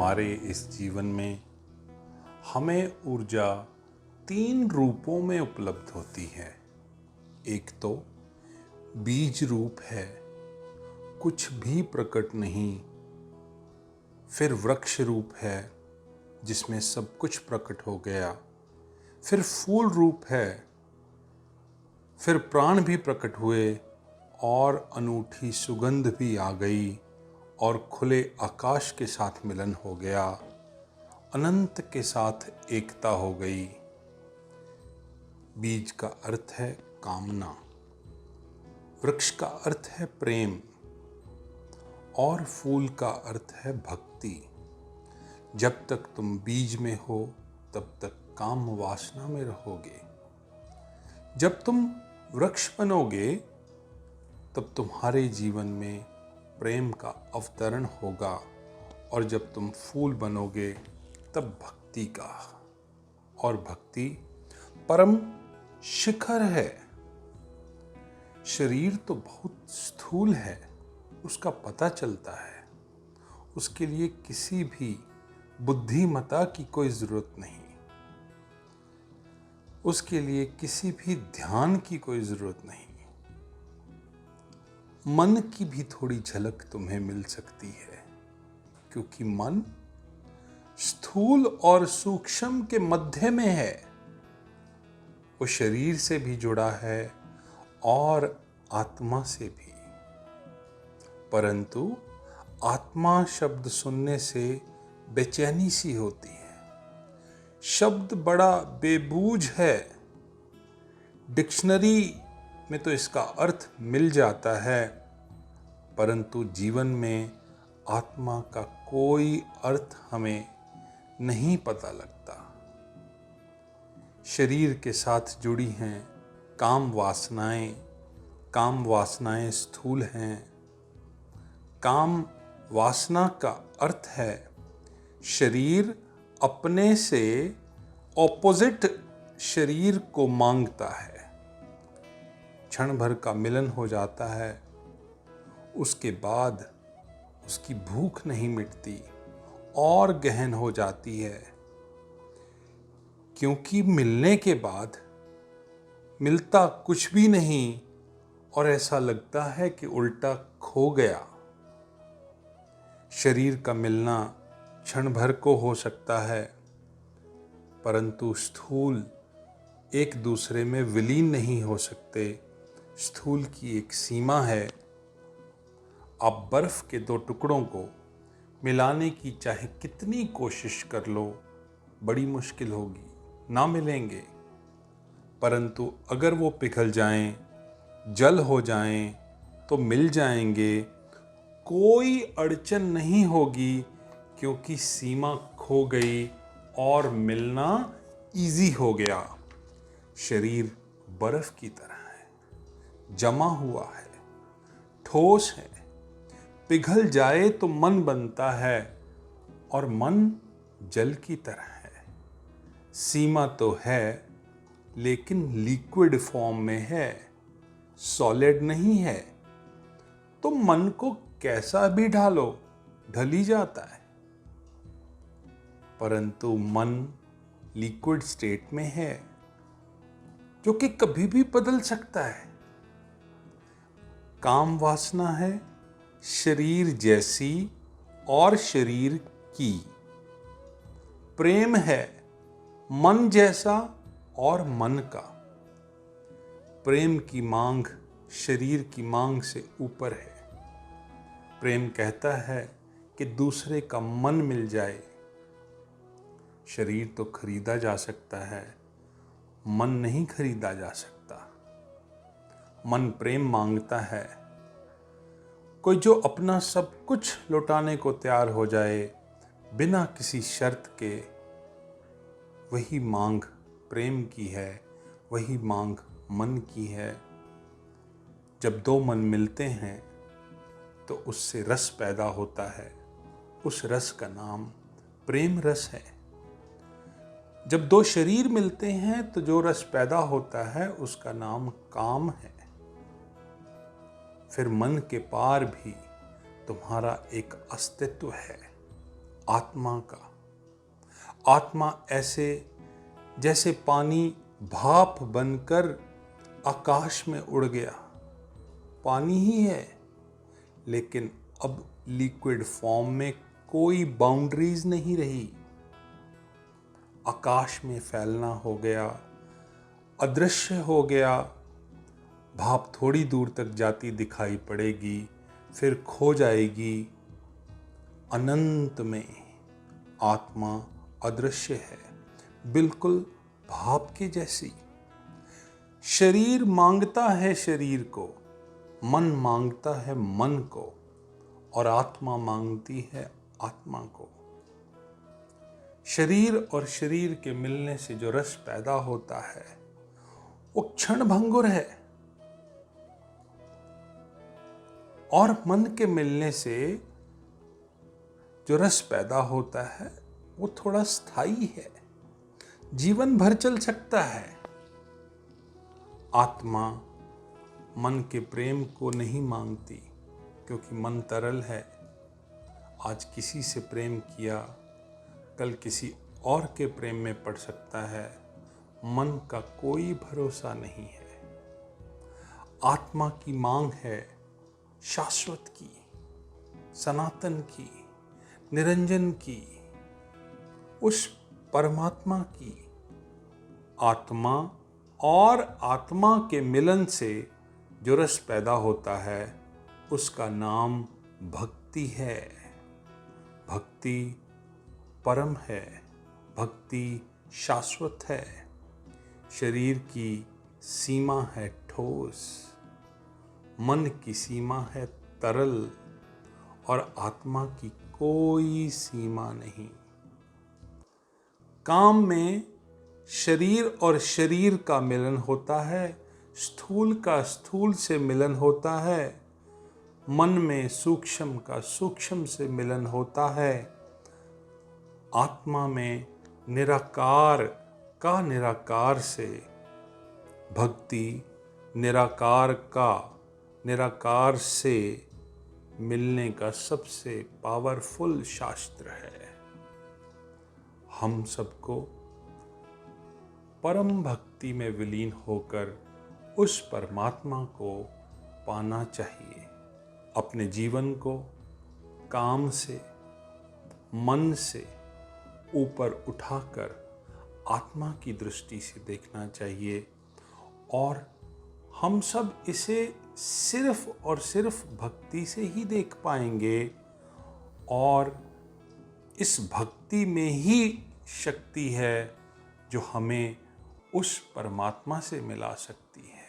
हमारे इस जीवन में हमें ऊर्जा 3 रूपों में उपलब्ध होती है। एक तो बीज रूप है, कुछ भी प्रकट नहीं। फिर वृक्ष रूप है जिसमें सब कुछ प्रकट हो गया। फिर फूल रूप है, फिर प्राण भी प्रकट हुए और अनूठी सुगंध भी आ गई और खुले आकाश के साथ मिलन हो गया, अनंत के साथ एकता हो गई। बीज का अर्थ है कामना, वृक्ष का अर्थ है प्रेम और फूल का अर्थ है भक्ति। जब तक तुम बीज में हो तब तक काम वासना में रहोगे। जब तुम वृक्ष बनोगे तब तुम्हारे जीवन में प्रेम का अवतरण होगा और जब तुम फूल बनोगे तब भक्ति का। और भक्ति परम शिखर है। शरीर तो बहुत स्थूल है, उसका पता चलता है। उसके लिए किसी भी बुद्धिमता की कोई जरूरत नहीं, उसके लिए किसी भी ध्यान की कोई जरूरत नहीं। मन की भी थोड़ी झलक तुम्हें मिल सकती है, क्योंकि मन स्थूल और सूक्ष्म के मध्य में है। वो शरीर से भी जुड़ा है और आत्मा से भी। परंतु आत्मा शब्द सुनने से बेचैनी सी होती है। शब्द बड़ा बेबूझ है। डिक्शनरी में तो इसका अर्थ मिल जाता है, परंतु जीवन में आत्मा का कोई अर्थ हमें नहीं पता लगता। शरीर के साथ जुड़ी हैं काम वासनाएं। काम वासनाएं स्थूल हैं। काम वासना का अर्थ है शरीर अपने से ऑपोजिट शरीर को मांगता है। क्षण भर का मिलन हो जाता है, उसके बाद उसकी भूख नहीं मिटती और गहन हो जाती है, क्योंकि मिलने के बाद मिलता कुछ भी नहीं और ऐसा लगता है कि उल्टा खो गया। शरीर का मिलना क्षण भर को हो सकता है, परंतु स्थूल एक दूसरे में विलीन नहीं हो सकते। स्थूल की एक सीमा है। आप बर्फ के 2 टुकड़ों को मिलाने की चाहे कितनी कोशिश कर लो, बड़ी मुश्किल होगी, ना मिलेंगे। परंतु अगर वो पिघल जाएं, जल हो जाएं, तो मिल जाएंगे। कोई अड़चन नहीं होगी, क्योंकि सीमा खो गई और मिलना इजी हो गया। शरीर बर्फ की तरह है, जमा हुआ है, ठोस है। पिघल जाए तो मन बनता है और मन जल की तरह है। सीमा तो है, लेकिन लिक्विड फॉर्म में है, सॉलिड नहीं है। तो मन को कैसा भी ढालो, ढल ही जाता है। परंतु मन लिक्विड स्टेट में है, जो कि कभी भी बदल सकता है। काम वासना है शरीर जैसी और शरीर की। प्रेम है मन जैसा और मन का। प्रेम की मांग शरीर की मांग से ऊपर है। प्रेम कहता है कि दूसरे का मन मिल जाए। शरीर तो खरीदा जा सकता है, मन नहीं खरीदा जा सकता। मन प्रेम मांगता है। कोई जो अपना सब कुछ लौटाने को तैयार हो जाए बिना किसी शर्त के, वही मांग प्रेम की है, वही मांग मन की है। जब 2 मन मिलते हैं तो उससे रस पैदा होता है। उस रस का नाम प्रेम रस है। जब 2 शरीर मिलते हैं तो जो रस पैदा होता है उसका नाम काम है। फिर मन के पार भी तुम्हारा एक अस्तित्व है आत्मा का। आत्मा ऐसे जैसे पानी भाप बनकर आकाश में उड़ गया, पानी ही है लेकिन अब लिक्विड फॉर्म में कोई बाउंड्रीज नहीं रही, आकाश में फैलना हो गया, अदृश्य हो गया। भाप थोड़ी दूर तक जाती दिखाई पड़ेगी, फिर खो जाएगी। अनंत में आत्मा अदृश्य है, बिल्कुल भाप के जैसी। शरीर मांगता है शरीर को, मन मांगता है मन को, और आत्मा मांगती है आत्मा को। शरीर और शरीर के मिलने से जो रस पैदा होता है वो क्षण भंगुर है, और मन के मिलने से जो रस पैदा होता है वो थोड़ा स्थायी है, जीवन भर चल सकता है। आत्मा मन के प्रेम को नहीं मांगती, क्योंकि मन तरल है। आज किसी से प्रेम किया, कल किसी और के प्रेम में पड़ सकता है। मन का कोई भरोसा नहीं है। आत्मा की मांग है शाश्वत की, सनातन की, निरंजन की, उस परमात्मा की। आत्मा और आत्मा के मिलन से जो रस पैदा होता है उसका नाम भक्ति है। भक्ति परम है, भक्ति शाश्वत है। शरीर की सीमा है ठोस, मन की सीमा है तरल, और आत्मा की कोई सीमा नहीं। काम में शरीर और शरीर का मिलन होता है, स्थूल का स्थूल से मिलन होता है, मन में सूक्ष्म का सूक्ष्म से मिलन होता है। आत्मा में निराकार का निराकार से, भक्ति निराकार का निराकार से मिलने का सबसे पावरफुल शास्त्र है। हम सबको परम भक्ति में विलीन होकर उस परमात्मा को पाना चाहिए। अपने जीवन को काम से, मन से ऊपर उठाकर आत्मा की दृष्टि से देखना चाहिए, और हम सब इसे सिर्फ और सिर्फ भक्ति से ही देख पाएंगे, और इस भक्ति में ही शक्ति है जो हमें उस परमात्मा से मिला सकती है।